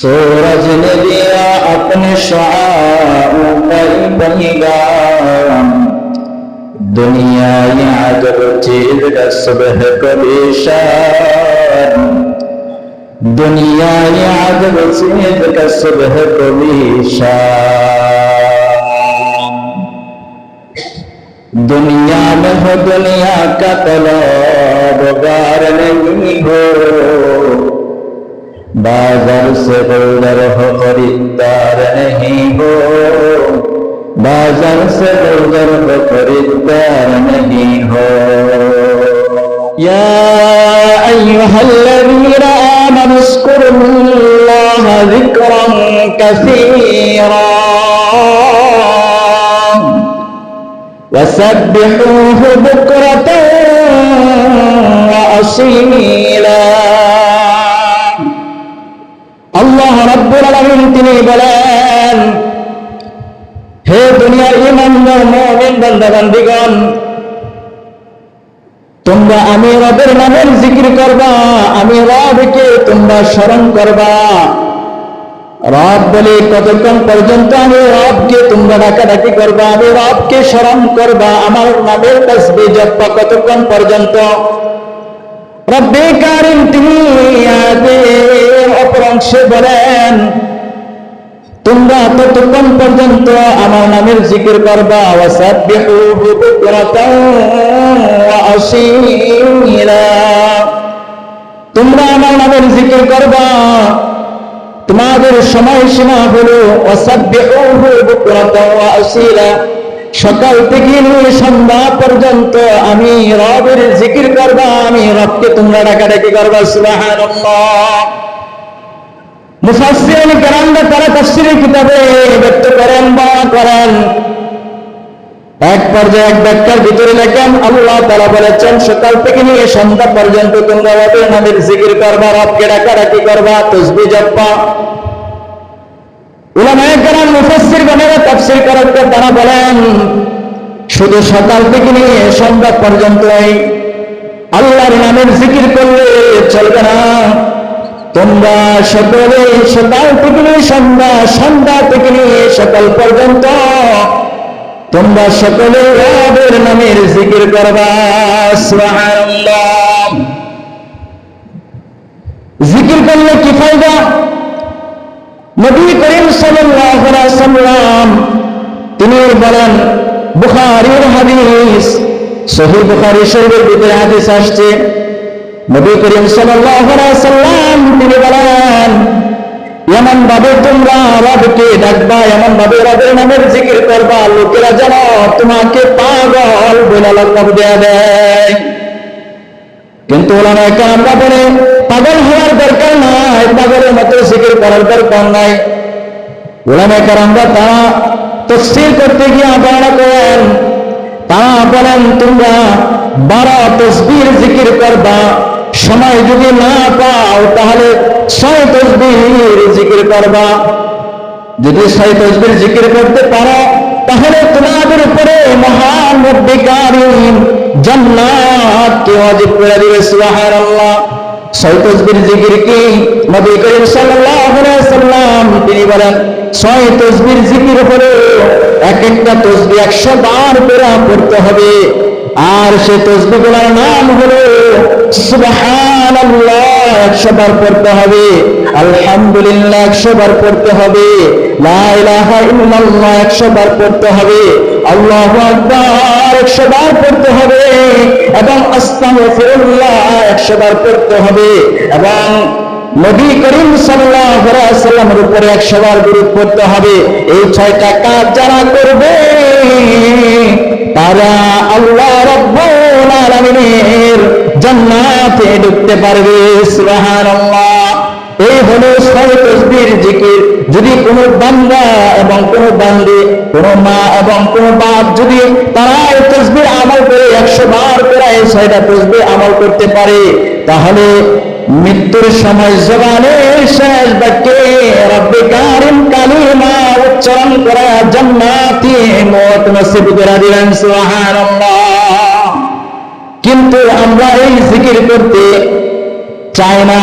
सूरज ने दिया अपने शुआओं पर पैगाम, दुनिया यहाँ जब चीज का सुबह कभी शाम, दुनिया यहाँ जब चीज का सुबह कभी शाम। दुनिया में हो दुनिया का तलबगार नहीं हो, बाजार से गुजर हो खरीदार नहीं हो, बाजार से गुजर हो खरीदार नहीं हो। या अय्युहल्लज़ीना आमनु उज़्कुरुल्लाह ज़िक्रन कसीरा वसब्बिहूहु बुक्रतन व असीला। আল্লাহ রাব্বুল আলামিন তিনি বলেন, হে দুনিয়ার ঈমানদার মুমিন বান্দা বান্দীগণ, তোমরা আমি রবের নামের জিকির করবা, আমি রবকে তোমরা স্মরণ করবা। রব বলে কতক্ষণ পর্যন্ত আমি রবকে তোমরা ডাকাডাকি করবা, আমি রবকে স্মরণ করবা, আমার নামের তাসবিহ জপবা কতক্ষণ পর্যন্ত। রব্বে কারীম তিনি আয়াতের অপর অংশে বলেন, তোমরা ততক্ষণ পর্যন্ত আমার নামের জিকির করবা। ওয়াসাব্বিহুহু বুকরাতান ওয়া আসীলা, তোমরা আমার নামের জিকির করবা, তোমাদের সময়সীমা হলো ওয়াসাব্বিহুহু বুকরাতান ওয়া আসীলা, সকাল থেকে নিয়ে সন্ধ্যা পর্যন্ত আমি রবের জিকির করবা, আমি রবকে তোমরা ডাকাডাকি করবা। সুবহানাল্লাহ। মুফাসসিরিন কেরামরা তারা তাফসীরের কিতাবে ব্যক্ত করেন, বর্ণনা করেন, এক পর্যায়ে এক ব্যাখ্যার ভিতরে লেখেন আল্লাহ তাআলা বলেছেন সকাল থেকে নিয়ে সন্ধ্যা পর্যন্ত তোমরা রবের নামের জিকির করবা, রবকে ডাকাডাকি করবা, তাসবিহ জপবা। উলামায়ে কেরাম মুফাসসিরগণেরা তাফসীর করার পর তারা বলেন শুধু সকাল থেকে নিয়ে সন্ধ্যা পর্যন্তই আল্লাহর নামের জিকির করলে চলবে না, তোমরা সকলে সকাল থেকে নিয়ে সন্ধ্যা, সন্ধ্যা থেকে নিয়ে সকাল পর্যন্ত তোমরা সকলে রবের নামের জিকির করবা। সুবহানাল্লাহ। জিকির করলে কি ফায়দা? নবী করিম সাল্লাল্লাহু আলাইহি ওয়াসাল্লাম তিনি বলেন, বুখারীর হাদিস, সহিহ বুখারী শরীফের ভিতরে হাদিস আসছে, নবী করিম সাল্লাল্লাহু আলাইহি ওয়াসাল্লাম তিনি বলেন, এমন ভাবে তোমরা রবকে ডাকবা, এমন ভাবে রবের নামের জিকির করবা, লোকেরা যেন তোমাকে পাগল বলে লকব দেয়া দেয়। কিন্তু উলামায়ে কেরামরা বলে পাগল হওয়ার দরকার নাই, পাগলের মতো জিকির করার দরকার নাই। উলামায়ে কেরামরা তারা তাফসীর করতে গিয়ে বর্ণনা করেন, তারা বলেন তোমরা 12 তাসবিহ জিকির করবা, সময় যদি না পাও তাহলে 6 তাসবিহ জিকির করবা। যদি 6 তাসবিহ জিকির করতে পারো তাহলে তোমাদের উপরে মহান রব্বে কারীম জান্নাতকে ওয়াজিব করে দিবে। সুবহানাল্লাহ। 6 তাসবিহ জিকির কি? নবী করিম সাল্লাল্লাহু আলাইহি ওয়াসাল্লাম তিনি বলেন 6 তাসবিহ জিকির হলো এক একটা তাসবিহ 100 বার করে পড়তে হবে, আর সেই তাসবিহগুলোর নাম হলো সুবহানাল্লাহ 100 বার পড়তে হবে, আলহামদুলিল্লাহ 100 বার পড়তে হবে, লা ইলাহা ইল্লাল্লাহ 100 বার পড়তে হবে, আল্লাহু আকবার 100 বার পড়তে হবে, এবং আস্তাগফিরুল্লাহ 100 বার পড়তে হবে, এবং নবী করিম সাল্লাল্লাহু আলাইহি ওয়াসাল্লামের উপরে 100 বার দরুদ পড়তে হবে। এই 6টা কাজ যারা করবে তারা আল্লাহ রাব্বুল আলামিনের জান্নাতে ঢুকতে পারবে। সুবহানাল্লাহ। এই হলো 6 তাসবিহ জিকির। যদি কোনো বান্দা এবং কোনো বান্দি, কোনো মা এবং কোনো বাপ যদি তারা এই তাসবিহ আমল করে 100 বার করে এই 6টা তাসবিহ আমল করতে পারে, তাহলে মৃত্যুর সময় জবানের শেষ বাক্যে রব্বে কারীম কালিমা উচ্চারণ করে জান্নাতি মওত নসিব করে দিবেন। সুবহানাল্লাহ। কিন্তু আমরা এই জিকির করতে চাই না।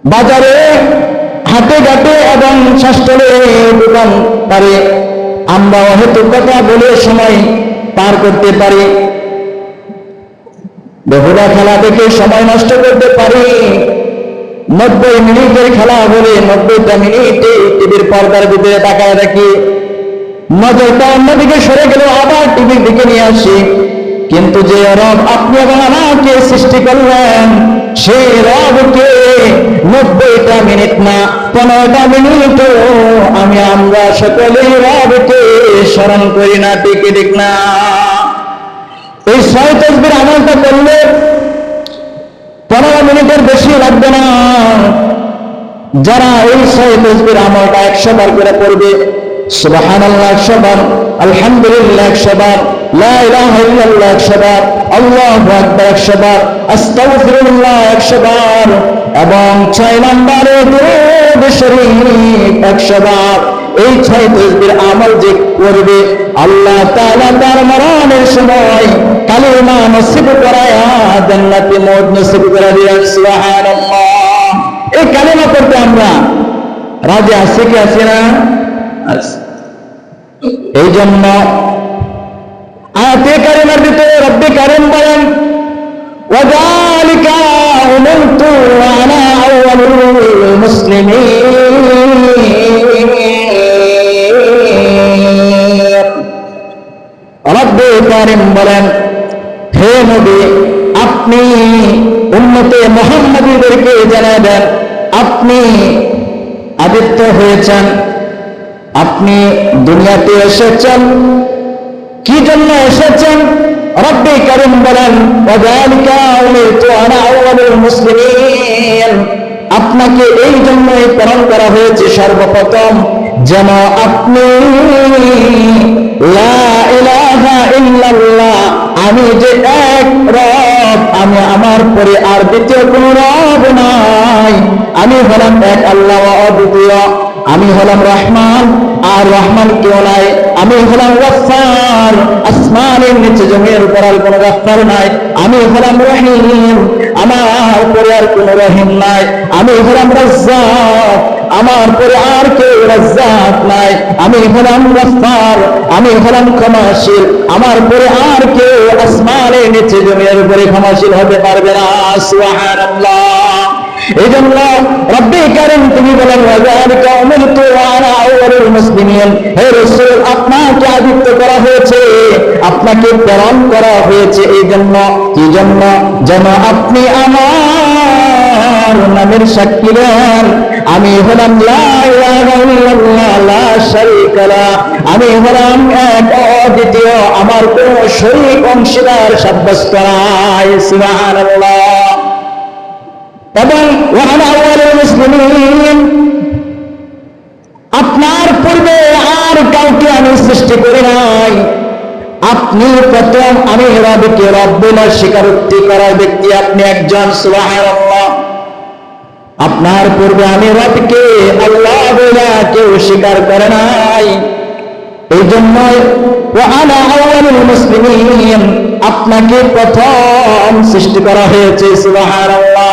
বাজারে হাতে ঘাটে এবং শাসলে দোকান পারে আমরা অহেতুক কথা বলে সময় পার করতে পারি, বেহুদা খেলা দেখে সময় নষ্ট করতে পারি। 90 মিনিটের খেলা বলে 90টা মিনিটে টিভির পর্দার ভিতরে তাকায় রাখি, নজরটা অন্যদিকে সরে গেল আবার টিভির দিকে নিয়ে আসি। কিন্তু যে রব আপনি এবং আমাকে সৃষ্টি করলেন সেই রবকে 90টা মিনিট না 15টা মিনিটও আমরা সকলে রবকে স্মরণ করি না, টিকে দেখ না। এই 6 তাসবির আমলটা করলে 15 মিনিটের বেশি লাগবে না। যারা এই 6 তাসবির আমলটা 100 বার করে পড়বে, সুবহানাল্লাহ 100 বার, আলহামদুলিল্লাহ 100 বার, লা ইলাহা ইল্লাল্লাহ 100 বার, আল্লাহু আকবার 100 বার, আস্তাগফিরুল্লাহ 100 বার এবং 6 নম্বরে দুরূদ শরীফ 100 বার, এই 6 তাসবির আমল যে করবে আল্লাহ তাআলা তার মরণের সময় কালিমা নসিব করায়া জান্নাতে মওত নসিব করে দিবেন। সুবহানাল্লাহ। এই কালিমা করতে আমরা রাজি আছি কি আছি না? এই জন্য আয়াতে কারিমার ভিতরে রব্বে কারিম বলেন ওয়াযালিকা উমিরতু আনা আউয়ালুল মুসলিমিন। রব্বে কারিম বলেন, হে নবী আপনি উম্মতে মুহাম্মাদীদেরকে জানাবেন আপনি আদিত্য হয়েছেন, আপনি দুনিয়াতে এসেছেন, কি জন্য এসেছেন? রব্বে কারিম বলেন ওয়াযালিকা উমিরতু আনা আউয়ালুল মুসলিমিন, আপনাকে এই জন্যই প্রেরণ করা হয়েছে সর্বপ্রথম যেন আপনি লা ইলাহা ইল্লাল্লাহ, আমি যে এক রব, আমি আমার পরে আর দ্বিতীয় কোন রব নাই, আমি হলাম এক আল্লাহ অদ্বিতীয়, আমি হলাম রহমান আর রহমান কেউ নাই, আমি হলাম গফফার, আসমানের নিচে জমির উপর আর কোনো গফফার নাই, আমি হলাম রহিম, আমার পরে আর কোনো রহিম নাই, আমি হলাম রাজ্জাক, আমার পরে আর কেউ রাজ্জাক নাই, আমি হলাম গফফার, আমি হলাম ক্ষমাশীল, আমার পরে আর কেউ আসমানের নিচে জমির উপরে ক্ষমাশীল হতে পারবে না। সুবহানাল্লাহ। এই জন্য রব্বে কারিম তিনি বলেন ওয়াযালিকা উমিরতু আনা আউয়ালুল মুসলিমিন, হে রাসূল আপনাকে আদিত্য করা হয়েছে, আপনাকে প্রেরণ করা হয়েছে এই জন্য, কি জন্য? যেন আপনি আমার নামের সাক্ষী দেন আমি হলাম লা ইলাহা ইল্লাল্লাহ লা শারীকা লা, আমি হলাম এক অদ্বিতীয়, আমার কোনো শরীক অংশীদার সাব্যস্ত নাই। সুবহানাল্লাহ। এবং ওয়ানা আউয়ালুল মুসলিমিন, আপনার পূর্বে আর কাউকে আমি সৃষ্টি করি নাই, আপনি প্রথম, আমি রবকে রব বলে স্বীকারোক্তি করার ব্যক্তি আপনি একজন। সুবহানাল্লাহ। আপনার পূর্বে আমি রবকে আল্লাহ বলে কেউ স্বীকার করে নাই, এই জন্য ওয়ানা আউয়ালুল মুসলিমিন, আপনাকে প্রথম সৃষ্টি করা হয়েছে। সুবহানাল্লাহ।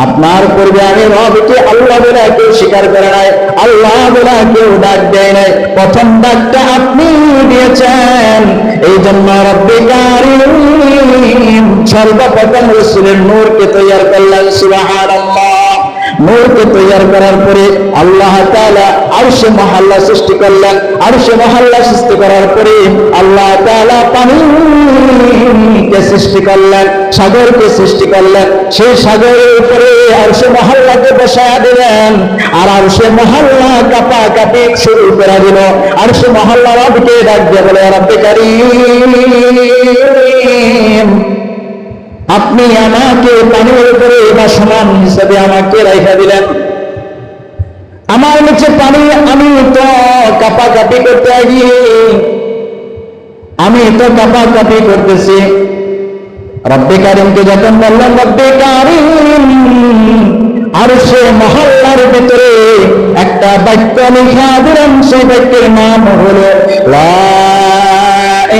আপনার পূর্বে আমি রবকে আল্লাহ বলে কেউ স্বীকার করে নাই, আল্লাহ বলে কেউ ডাক দেয় নাই, প্রথম ডাকটা আপনি দিয়েছেন। এই জন্য রব্বে কারিম সর্বপ্রথম রাসূলের নূরকে তৈরি করলেন। সুবহানাল্লাহ। নূরকে তৈরি করার পরে আল্লাহ তাআলা আরশে মহল্লা সৃষ্টি করলেন, আরশে মহল্লা সৃষ্টি করার পরে আল্লাহ তাআলা পানিকে সৃষ্টি করলেন, সাগরকে সৃষ্টি করলেন, সেই সাগরের উপরে আরশে মহল্লাকে বসায়া দিলেন, আর আরশে মহল্লা কাঁপাকাঁপি শুরু করে দিল। আরশে মহল্লা রবকে ডাক দিয়ে বলে রব্বে কারিম আপনি আমাকে পানির উপরে ভাসমান হিসেবে আমাকে রেখে দিলেন, আমার নিচে পানি, আমি তো কাঁপাকাঁপি করতে গিয়ে আমি তো কাঁপাকাঁপি করতেছি। রব্বে কারিমকে যখন বললাম রব্বে কারিম, আর সে মহল্লার ভিতরে একটা বাক্য লেখা দিলেন, সেই বাক্যের নাম হলো লা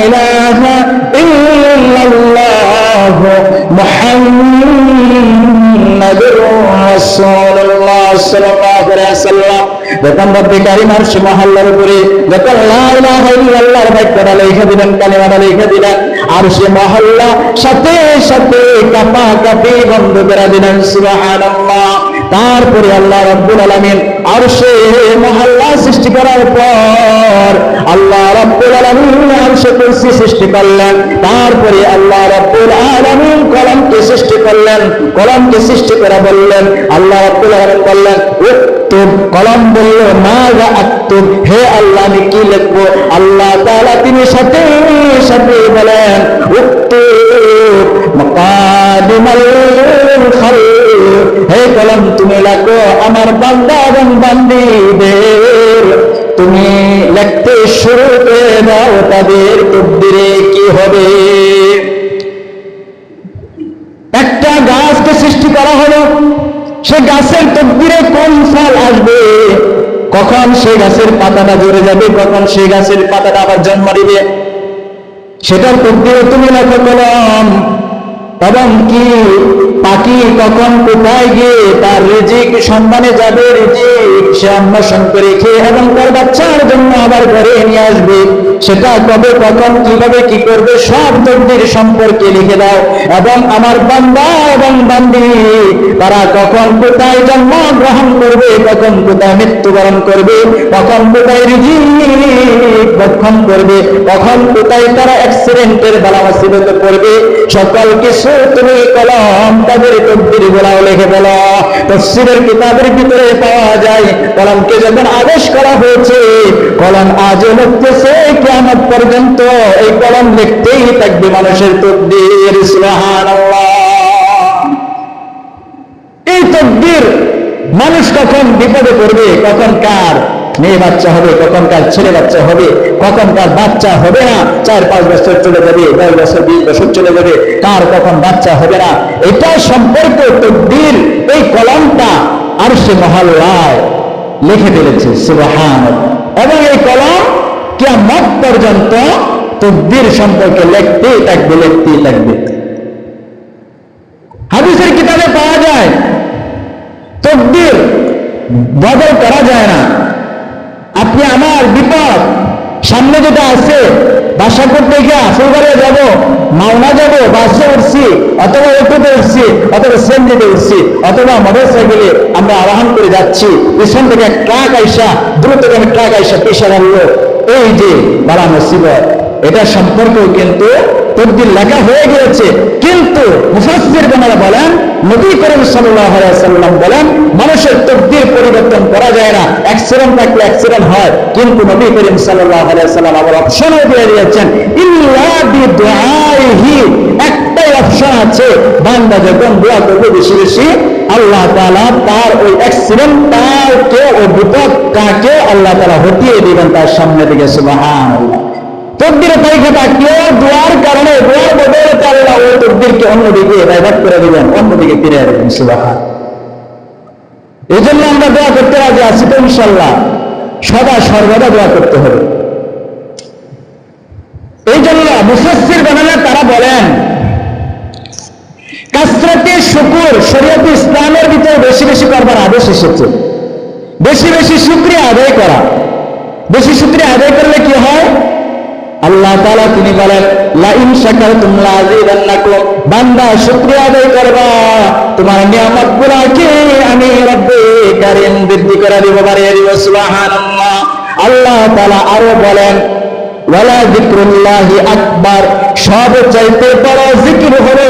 ইলাহা ইল্লাল্লাহ মুহাম্মাদুর মুহাম্মাদুর রাসূলুল্লাহ সাল্লাল্লাহু আলাইহি ওয়াসাল্লাম যখন রব্বে কারীম আরশ মহল্লার উপরে যখন লা ইলাহা ইল্লাল্লাহর বাক্যটা লিখে দিলেন, কালিমাটা লিখে দিলেন, আরশ মহল্লা সাথে সাথে কাঁপাকাঁপি বন্ধ করে দিলেন। সুবহানাল্লাহ। তারপরে আল্লাহ রাব্বুল আলামিন আরশে মহল্লা সৃষ্টি করার পর আল্লাহ রাব্বুল আলামিন আরশে কুরসি সৃষ্টি করলেন। তারপরে আল্লাহ রাব্বুল আলামিন কলমকে সৃষ্টি করলেন। কলমকে সৃষ্টি করে বললেন, আল্লাহ রাব্বুল আলামিন বললেন উক্তুব, কলম বলল মাযা আক্তুব, হে আল্লাহ আমি কি লিখবো? আল্লাহ তাআলা তিনি সাথে সাথে বলেন উক্তুব মাকাদিমাল খালক, হে কলম তুমি লেখো আমার বান্দা এবং বান্দীদের, তুমি লিখতে শুরু করে দাও তাদের তকদিরে কি হবে। একটা গাছকে সৃষ্টি করা হলো, সে গাছের তকদিরে কোন ফল আসবে, কখন সেই গাছের পাতাটা ঝরে যাবে, কখন সেই গাছের পাতাটা আবার জন্ম দিবে, সেটার তকদিরে তুমি লেখো কলম। এবং কি পাখি কখন কোথায় গিয়ে তার রিজিক সন্ধানে যাবে, রিজিক সে অন্বেষণ করে খেয়ে এবং তার বাচ্চার জন্য আবার ঘরে নিয়ে আসবে, সেটা কবে কখন কিভাবে কি করবে সব তকদির সম্পর্কে লিখে দাও। এবং আমার বান্দা এবং বান্দি তারা কখন কোথায় জন্ম গ্রহণ করবে, কখন কোথায় মৃত্যুবরণ করবে, কখন কোথায় রিজিক ভক্ষণ করবে, কখন কোথায় তারা অ্যাক্সিডেন্টের বালা মুসিবতে পড়বে, সকল কিছু তুমি কলম তাদের তকদির গুলাও লিখে বলো। তাফসীরের কিতাবের ভিতরে পাওয়া যায় কলমকে যখন আদেশ করা হয়েছে, কলম আজও লিখতেছে, কিয়ামত পর্যন্ত এই কলম লিখতেই থাকবে মানুষের তকদির। সুবহানাল্লাহ। এই তকদির মানুষ কখন বিপদে পড়বে, কখন কার মেয়ে বাচ্চা হবে, কখন কার ছেলে বাচ্চা হবে, কখন কার বাচ্চা হবে না, 4-5 বছর চলে যাবে, 10 বছর 20 বছর চলে যাবে, কার কখন বাচ্চা হবে না, এটা সম্পর্কে তকদির এই কলমটা আরশে মহল্লায় লিখে ফেলেছে। সুবহানাল্লাহ। এবং এই কলম কিয়ামত পর্যন্ত তকদির সম্পর্কে লিখতেই থাকবে, লিখতেই থাকবে। হাদিসের কিতাবে পাওয়া যায় তকদির বদল করা যায় না। আপনি আমার বিপদ সামনে যেটা আছে, বাসা করতে গিয়ে ফুলবাড়িয়া যাব, মাওনা যাব, বাসে উঠছি অথবা অটোতে উঠছি অথবা সিএনজিতে উঠছি অথবা মোটর সাইকেলে আমরা আরোহণ করে যাচ্ছি, পিছন থেকে ট্রাক আইসা দ্রুতগামী ট্রাক আইসা পিছনে রাখলো, এই যে বালা মুসিবত, এটা সম্পর্কেও কিন্তু তকদির লেখা হয়ে গিয়েছে। কিন্তু মুফাসসিরগণরা বলেন, নবী করিম সাল্লাল্লাহু আলাইহি ওয়াসাল্লাম বলেন মানুষের তকদির পরিবর্তন করা যায় না। অ্যাক্সিডেন্ট থাকলে অ্যাক্সিডেন্ট হয়, কিন্তু নবী করিম সাল্লাল্লাহু আলাইহি ওয়াসাল্লাম আবার অপশনও দিয়ে দিয়েছেন, ইল্লা বিদুআইহি, একটাই অপশন আছে, বান্দা যখন দোয়া করবে বেশি বেশি, আল্লাহ তাআলা তার ওই অ্যাক্সিডেন্টটাকে ও বিপদটাকে আল্লাহ তাআলা হটিয়ে দিবেন তার সামনে থেকে। সুবহানাল্লাহ। তকদিরে তাইকে তাকিয়ে দোয়ার কারণে, দোয়ার বদলে আল্লাহ ওই তকদিরকে অন্যদিকে ডাইভার্ট করে দিবেন, অন্যদিকে ফিরে দেবেন। সুবহানাল্লাহ। এই জন্য আমরা দোয়া করতে রাজি আছি তো ইনশাআল্লাহ, সদা সর্বদা দোয়া করতে হবে। এই জন্য মুফাসসিরগণরা তারা বলেন কাসরাতে শুকর শরীয়তে ইসলামের ভিতরে বেশি বেশি করবার আদেশ এসেছে। বেশি বেশি শুকরিয়া আদায় করা, বেশি শুকরিয়া আদায় করলে কি হয়? আল্লাহ তাআলা তিনি বলেন লা ইন শাকারতুম লা আযীদান্নাকুম, বান্দা শুকরিয়া আদায় করবা তোমার নিয়ামতগুলোকে আমি রব্বে কারীম বৃদ্ধি করে দিব, বাড়িয়ে দিব। সুবহানাল্লাহ। আল্লাহ তাআলা আরো বলেন ওয়ালা যিকরুল্লাহি আকবার, সবচাইতে বড় জিকির হলো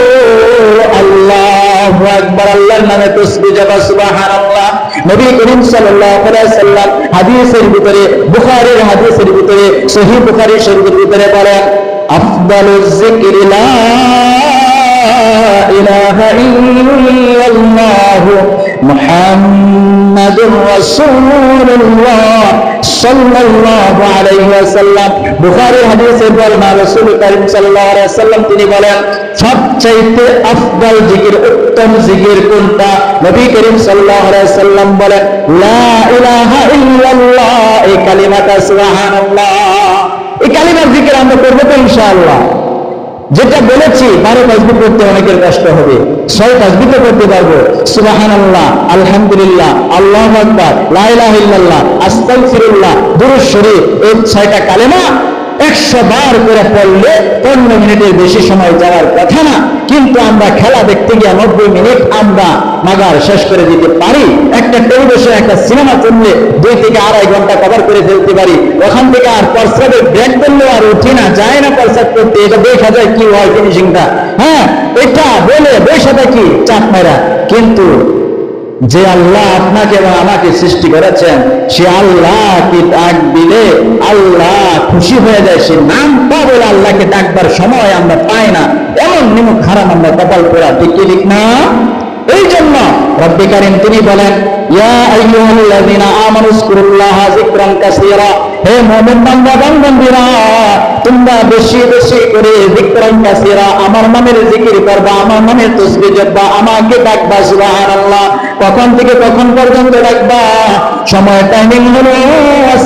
আল্লাহু আকবার, আল্লাহর নামে তাসবিহ জপা। সুবহানাল্লাহ। নবী করিম সাল্লাল্লাহু আলাইহি ওয়াসাল্লাম হাদিসের ভিতরে, বুখারীর হাদিসের ভিতরে, সহিহ বুখারী শরীফের ভিতরে বলেন আফদালুজ যিকরি লা ইলাহা ইল্লাল্লাহ মুহাম্মাদুর রাসূলুল্লাহ সাল্লাল্লাহু আলাইহি ওয়াসাল্লাম। বুখারীর হাদিসের বর্ণনা, রাসূল করিম সাল্লাল্লাহু আলাইহি ওয়াসাল্লাম তিনি বলেন সবচাইতে আফদাল জিকির, উত্তম জিকির কোনটা? নবী করিম সাল্লাল্লাহু আলাইহি ওয়াসাল্লাম বলেন লা ইলাহা ইল্লাল্লাহ, এই কালিমাটা। সুবহানাল্লাহ। এই কালিমার জিকির আমরা করব তো ইনশাআল্লাহ। যেটা বলেছি 12 তাসবিহ করতে অনেকের কষ্ট হবে, 6 তাসবিহ করতে পারবো। সুবহানাল্লাহ, আলহামদুলিল্লাহ, আল্লাহু আকবার, লা ইলাহা ইল্লাল্লাহ, আস্তাগফিরুল্লাহ, দুরূদ শরীফ, এই 6টা কালেমা 100 বার করে পড়লে 15 মিনিটের বেশি সময় যাওয়ার কথা না। কিন্তু আমরা খেলা দেখতে গিয়ে 90 মিনিট আমরা মাগার শেষ করে দিতে পারি। একটা টেলিভিশনে একটা সিনেমা চললে 2 থেকে 2.5 ঘন্টা কভার করে ফেলতে পারি। ওখান থেকে আর প্রস্রাবের ব্রেক করলেও আর উঠি না, যায় না প্রস্রাব করতে। এটা দেখা যায় কি হয় ফিনিশিংটা, হ্যাঁ এটা বলে বৈশাটা কি চাপ মেরা। কিন্তু যে আল্লাহ আপনাকে এবং আমাকে সৃষ্টি করেছেন, সে আল্লাহ কি ডাক দিলে আল্লাহ খুশি হয়ে যায়। সে নাম বলে আল্লাহকে ডাকবার সময় আমরা পাই না, এমন নিমুখ হারাম আমরা কপাল পোড়া, ঠিক কি ঠিক না? এই জন্য রব্বে কারীম তিনি বলেন, ইয়া আইয়ুহাল্লাযীনা আমানু যকুরুল্লাহা যিকরান কাসীরা, হে মুমিন বান্দা বান্দীরা, তোমরা বেশি বেশি করে যিকরান কাসীরা, আমার নামের জিকির করবা, আমার নামের তাসবিহ জপবা, আমাকে ডাকবা। সুবহানাল্লাহ। কখন থেকে কখন পর্যন্ত ডাকবা? সময় টাইমিং হলো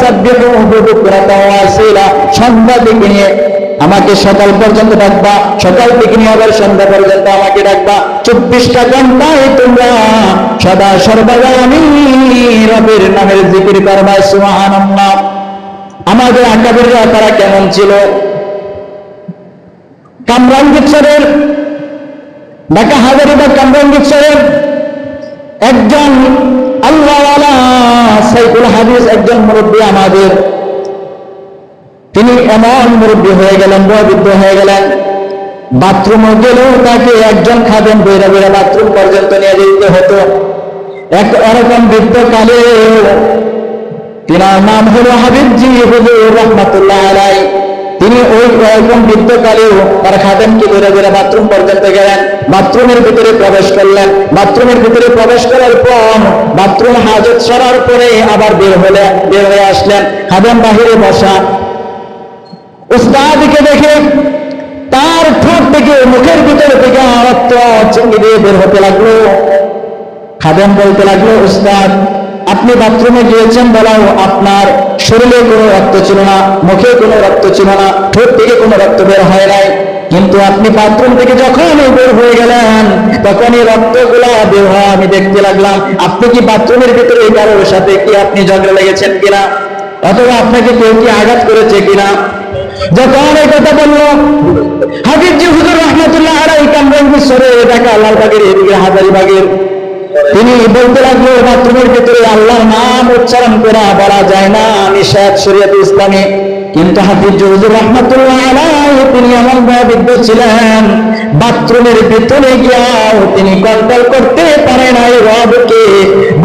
সাব্বিহুহু বুকরাতাও ওয়া আসীলা, সন্ধ্যা থেকে নিয়ে আমাকে সকাল পর্যন্ত ডাকবা, সকাল থেকে নিয়ে আবার সন্ধ্যা পর্যন্ত আমাকে ডাকবা। 24টা ঘন্টায় তোমরা সদা সর্বদা আমি রবের নামের জিকির করবা। সুবহানাল্লাহ। আমাদের আকাবিররা তারা কেমন ছিল? কামরাঙ্গীরচরের, ঢাকা হাজারীবাগ কামরাঙ্গীরচরের একজন আল্লাহওয়ালা সাইকুল হাদিস একজন মুরব্বী আমাদের, তিনি এমন মুরব্বী হয়ে গেলেন, বয়োবৃদ্ধ হয়ে গেলেন, বাথরুমে গেলেও তাকে একজন খাদেম বেরা বেরা বাথরুম পর্যন্ত নিয়ে যেতে হতো। এরকম বৃদ্ধকালে তিনার নাম হলো হাবিবজি হুজুর রাহমাতুল্লাহ আলাইহি। তিনি ওই এরকম বৃদ্ধকালেও তার খাদেমকে বেরা বেরা বাথরুম পর্যন্ত গেলেন, বাথরুমের ভিতরে প্রবেশ করলেন। বাথরুমের ভিতরে প্রবেশ করার পর বাথরুম হাজত সারার পরে আবার বের হয়ে আসলেন। খাদেম বাহিরে বসা, উস্তাদকে দেখে তার ঠোঁট থেকে মুখের ভিতরে থেকে রক্ত চিংড়ি দিয়ে বের হতে লাগলো। খাদেম বলতে লাগলো, উস্তাদ আপনি বাথরুমে গিয়েছেন বলাও আপনার শরীরে কোনো রক্ত ছিল না, মুখে কোনো রক্ত ছিল না, ঠোঁট থেকে কোনো রক্ত বের হয় নাই, কিন্তু আপনি বাথরুম থেকে যখন বের হয়ে গেলেন তখন এই রক্তগুলা বের হওয়া আমি দেখতে লাগলাম। আপনি কি বাথরুমের ভিতরে কারোর সাথে কি আপনি ঝগড়া লেগেছেন কিনা, অথবা আপনাকে কেউ কি আঘাত করেছে কিনা? যখন এই কথা বললো হাবিবজি হুজুর রাহমাতুল্লাহ আলাইহি কামরাঙ্গীরচরে, ঢাকা লালবাগের এদিকে হাজারীবাগের, তিনি বলতে লাগলো বাথরুমের ভিতরে আল্লাহর নাম উচ্চারণ করা বলা যায় না, নিষেধ শরীয়তে ইসলামে। কিন্তু হাফিজ হুজুর রাহমাতুল্লাহ আলাইহি তিনি এমন বয়োবৃদ্ধ ছিলেন, বাথরুমের ভিতরে গিয়াও তিনি কন্ট্রোল করতে পারে নাই, রবকে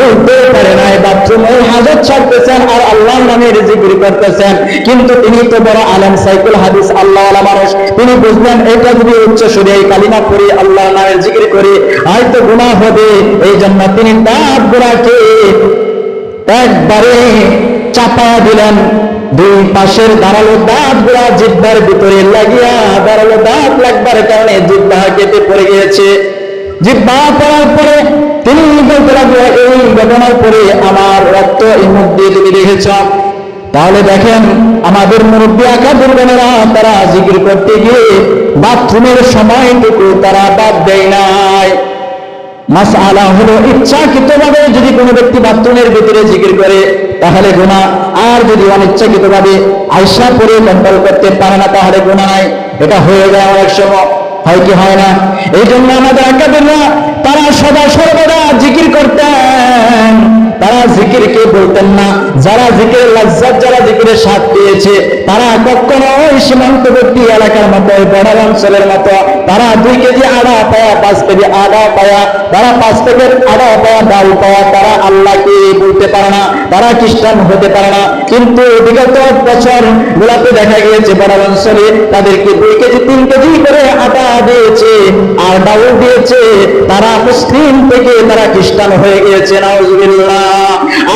বলতে পারে নাই। বাথরুমে হাজত ছাড়তেছেন আর আল্লাহর নামের জিকির করতেছেন। কিন্তু তিনি তো বড় আলেম সাইকুল হাদিস আল্লাহওয়ালা মানুষ, তিনি বুঝলেন এটা যদি উচ্চ সুরে কালিমা পড়ি আল্লাহর নামের জিকির করি হয়তো গুনাহ হবে। এই জন্য তিনি দাঁতগুলাকে একবারে চাপা দিলেন, দুই পাশের ধারালো দাঁতগুলা জিহ্বার ভিতরে লাগিয়া, ধারালো দাঁত লাগবার কারণে জিহ্বা কেটে পড়ে গিয়েছে। জিহ্বা পড়ার পরে তিনি বলতে লাগলো, এই ঘটনার পরে আমার রক্ত এই মুখ দিয়ে তুমি দেখেছ। তাহলে দেখেন আমাদের মুরব্বী আকাবিরগণেরা তারা জিকির করতে গিয়ে বাথরুমের সময়টুকু তারা বাদ দেয় নাই। মাসআলা হলো ইচ্ছাকৃতভাবে যদি কোনো ব্যক্তি বাথরুমের ভিতরে জিকির করে তাহলে গুনাহ, আর যদি অনিচ্ছাকৃতভাবে আয়সা পরে কন্ট্রোল করতে পারে না তাহলে গুনাহ নাই। এটা হয়ে যায় অনেক সময়, হয় কি হয় না? এই জন্য আমাদের আকাবিররা তারা সদা সর্বদা জিকির করতেন, তারা জিকিরকে বলতেন না। যারা জিকিরের লজ্জাত, যারা জিকিরের স্বাদ পেয়েছে তারা কখনো ওই সীমান্তবর্তী এলাকার মতো, বড় অঞ্চলের মতো তারা 2 কেজি আড়া পায়া, 5 কেজি আড়া পায়া, তারা 5 প্যাকেট আড়া পায়া, ডাল পায়া, তারা আল্লাহকে বলতে পারে না, তারা খ্রিস্টান হতে পারে না। কিন্তু বিগত বছর গুলাতে দেখা গিয়েছে বড় অঞ্চলে তাদেরকে 2 কেজি 3 কেজি করে আটা দিয়েছে আর ডাল দিয়েছে, তারা মুসলিম থেকে তারা খ্রিস্টান হয়ে গিয়েছে। নাউজুবিল্লাহ।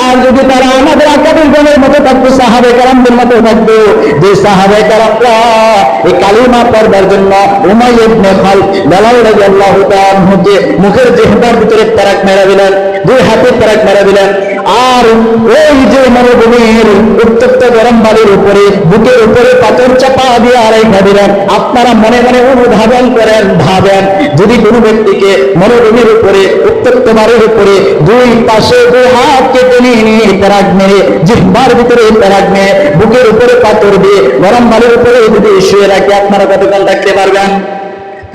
আর যদি তারা আমাদের আকাবিরগণের মতো থাকতো, সাহাবে কেরামদের মতো থাকতো, যে সাহাবে কেরামরা এই কালিমা পড়বার জন্য উমাইয়া ইবনে খালদ বেলাল রাদিয়াল্লাহু তাআলা মুখের জিহ্বার ভিতরে তারাক মেরে দিলেন, 2 হাতে তারাক মেরে দিলেন। আর ওই যে মরুভূমির উত্তপ্ত গরম বালির উপরে বুকের উপরে পাথর চাপা দিয়ে রেখে দিলেন। আপনারা মনে মনে অনুধাবন করেন, ভাবেন যদি কোনো ব্যক্তিকে মরুভূমির উপরে উত্তপ্ত বালির উপরে দুই পাশে দুই হাত কেটে নিয়ে প্যারাগ মেরে জিহ্বার ভিতরে প্যারাগ মেরে বুকের উপরে পাথর দিয়ে গরম বালির উপরে যদি শুয়ে রাখে আপনারা কতকাল থাকতে পারবেন?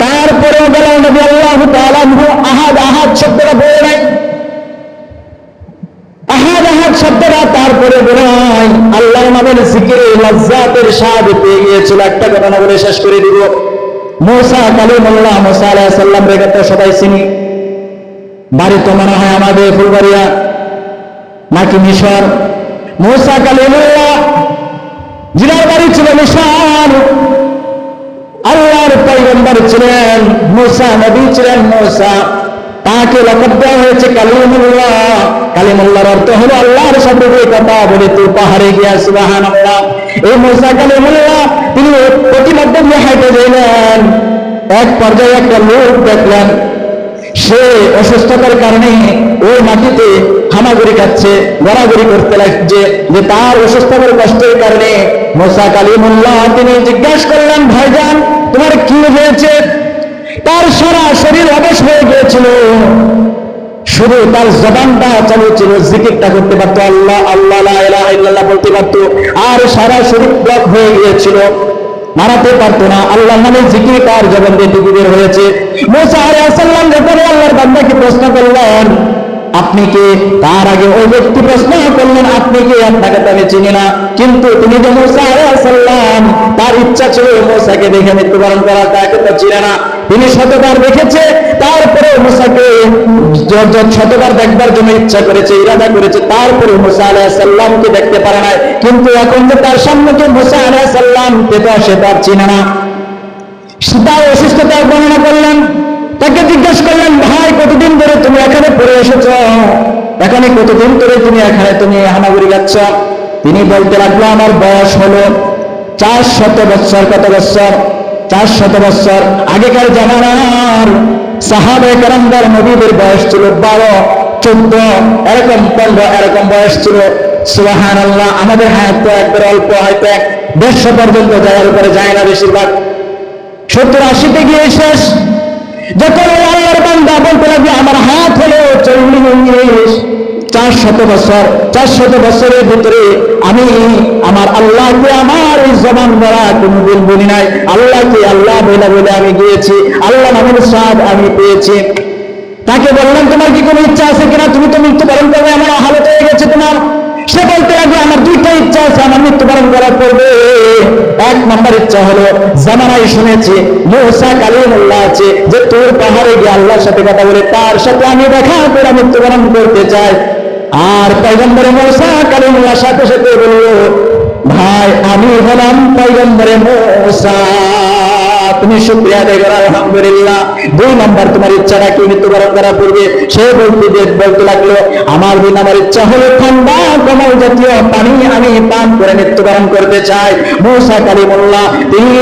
তারপরেও গেলেন নবী আল্লাহু তাআলা আহাদ আহাদ শব্দটা বলে নাই, আহাদ আহাদ শব্দটা তারপরে বলে নাই। আল্লাহর নামের জিকিরে লাজ্জাতের স্বাদ পেয়ে গিয়েছিল। একটা কথা না বলে শেষ করে দিব। মুসা কালিমুল্লাহ, মুসা আলাইহিস সালাম রে তো সবাই চিনি। বাড়ি তো মনে হয় আমাদের ফুলবাড়িয়া নাকি মিশর। মুসা কালিমুল্লাহ জিনার বাড়ি ছিল মিশর। আল্লাহর পয়গম্বর ছিলেন মুসা, নবী ছিলেন মুসা। তাকে লকব দেওয়া হয়েছে কালিমুল্লাহ। কালিমুল্লাহর অর্থ হলো আল্লাহর সাথে যে কথা বলে তুই পাহাড়ে গিয়া সুবহানাল্লাহ। এই মুসা কালিমুল্লাহ তিনি প্রতিমধ্যে দিয়ে হাঁটে গেলেন। এক পর্যায়ে একটা লোক দেখলেন, সে অসুস্থতার কারণে ওই মাটিতে হামাগুড়ি খাচ্ছে, গড়াগড়ি করতে লাগছে। যে তার অসুস্থতার কষ্টের কারণে মুসা কালিমুল্লাহ তিনি জিজ্ঞাসা করলেন, ভাইজান তোমার কি হয়েছে? তার সারা শরীর অবশ হয়ে গিয়েছিল, শুধু তার জবানটা চালু ছিল, জিকিরটা করতে পারতো, আল্লাহ আল্লাহ লা ইলাহা ইল্লাল্লাহ বলতে পারতো। আর সারা শরীর ব্লক হয়ে গিয়েছিল, নাড়াতে পারতো না। আল্লাহর নামে জিকির তার জবান দিয়ে টুকু বের হয়েছে। মুসা আলাইহিস সালাম যখন আল্লাহর বান্দাকে প্রশ্ন করলেন আপনি কে, তার আগে ওই ব্যক্তি প্রশ্ন করলেন আপনি কে, আপনাকে তো আমি চিনি না। কিন্তু তিনি যে মুসা আলাইহিস সালাম, তার ইচ্ছা ছিল মুসাকে দেখে মৃত্যুবরণ করা, তাকে তো চিনে না। তিনি শতবার দেখেছে, তারপরে মুসাকে শতবার দেখবার জন্য ইচ্ছা করেছে, ইরাদা করেছে, তারপরে মুসা আলাইহিস সালামকে দেখতে পারে নাই। কিন্তু এখন যে তার সামনে যে মুসা আলাইহিস সালাম, সে তার চিনে না। তার অসুস্থতার বর্ণনা করলেন, তাকে জিজ্ঞেস করলেন ভাই কতদিন ধরে তুমি এখানে পড়ে এসেছ, এখানে কতদিন ধরে তুমি এখানে তুমি হামাগুড়ি গাচ্ছ? তিনি বলতে লাগলো আমার বয়স হলো 400 বছর। কত বছর? 400 বছর। আগেকার জামানার সাহাবায়ে কেরামদের নবীদের বয়স ছিল 12, 14, এরকম 15 এরকম বয়স ছিল। সুবহানাল্লাহ। আমাদের হায়াত তো একবার অল্প, হয়তো 150 পর্যন্ত যাওয়ার উপরে যায় না, বেশিরভাগ 70-80-তে গিয়ে শেষ। যখন আল্লাহর বান্দা বলতে লাগবে আমার হাত হলো 40, 400 বছর। 400 বছরের ভিতরে আমি আমার আল্লাহকে আমার এই জবান দ্বারা কোনদিন বলি নাই। আল্লাহকে আল্লাহ বলে বলে আমি গিয়েছি, আল্লাহ নামের স্বাদ আমি পেয়েছি। তাকে বললাম তোমার কি কোনো ইচ্ছা আছে কিনা, তুমি তো মৃত্যুবরণ করবে, আমার হালত হয়ে গেছে তোমার। সে বলতে লাগবে আমার দুইটা ইচ্ছা আছে আমার মৃত্যুবরণ করার পূর্বে। এক নম্বর ইচ্ছা হলো জামানায় শুনেছি মুসা কালিমুল্লাহ আছে, যে তোর পাহাড়ে গিয়ে আল্লাহর সাথে কথা বলে তার সাথে আমি দেখা করে মৃত্যুবরণ করতে চাই। আর পয়গম্বরে মুসা কালিমুল্লাহর সাথে সাথে বলল ভাই আমি হলাম পয়গম্বরে মুসা, তুমি শুকরিয়া আদায় করো আলহামদুলিল্লাহ। 2 নম্বর তোমার ইচ্ছাটা কি মৃত্যুবরণ করার পূর্বে? সে বলতে লাগলো আমার 2 নম্বর ইচ্ছা হলো ঠান্ডা কোমল জাতীয় পানি আমি পান করে মৃত্যুবরণ করতে চাই। মুসা কালিমুল্লাহ তিনি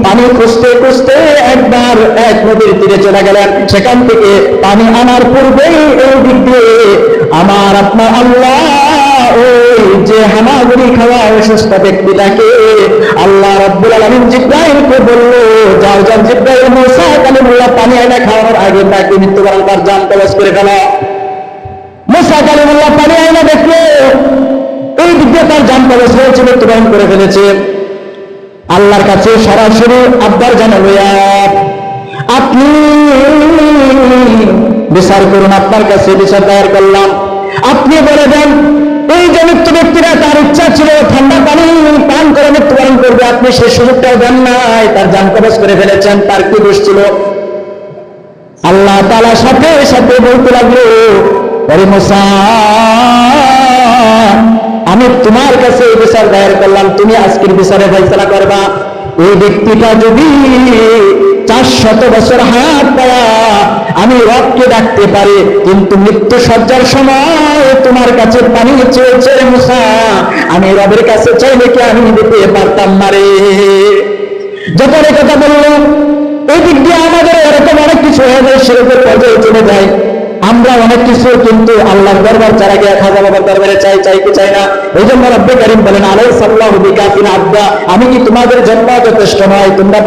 পানি খুঁজতে খুঁজতে একবার এক নদীর তীরে চলে গেলেন। সেখান থেকে পানি আনার পূর্বেই এই দিক দিয়ে আমার আপনার আল্লাহ ওই যে হামাগুড়ি খাওয়া অসুস্থ ব্যক্তিটাকে আল্লাহ রাব্বুল আলামিন জিবরাইলকে বলল যাও যাও জিবরাইল মুসা কালিমুল্লাহ পানি এনে খাওয়ার আগে তাকে মৃত্যুবরণ করার জান কবজ করে ফেলো। মুসা কালিমুল্লাহ পানি এনে দেখলো এই দিক দিয়ে তার জান কবজ হয়েছে, মৃত্যুবরণ করে ফেলেছে। আল্লাহর কাছে সরাসরি আবদার জানালো আপনি বিচার করুন, আপনার কাছে বিচার দায়ের করলাম, আপনি বলে দেন এই যে মৃত্যু ব্যক্তিরা তার ইচ্ছা ছিল ঠান্ডা পানি পান করে মৃত্যুবরণ করবে, আপনি সেই সুযোগটাও দেন নাই, তার জান কবজ করে ফেলেছেন, তার কি দোষ ছিল? আল্লাহ তাআলা সাথে সাথে বলতে লাগলো আরে মুসা আমি তোমার কাছে এই বিচার দায়ের করলাম, তুমি আজকের বিচারে ফয়সালা করবা। এই ব্যক্তিটা যদি 400 বছর হায়াত পাওয়া আমি রবকে ডাকতে পারি, কিন্তু মৃত্যু সজ্জার সময় তোমার কাছে পানি চেয়েছে মুসা, আমি রবের কাছে চাইলে কি আমি দিতে পারতাম না রে? যখন এই কথা বললো এই দিক দিয়ে আমাদের এরকম অনেক কিছু হয়ে যায়, সেরকম পর্যায়ে চলে যায়। আমরা অনেক কিছু কিন্তু আল্লাহর দরবার ছাড়া গিয়ে খাজা বাবার দরবারে চাই কি চাই না? এই জন্য রব্বে কারীম বলেন আলাইহিস সাল্লাহু বিকাফিন আবদা, আমি কি তোমাদের জন্য যথেষ্ট নয়? তোমরা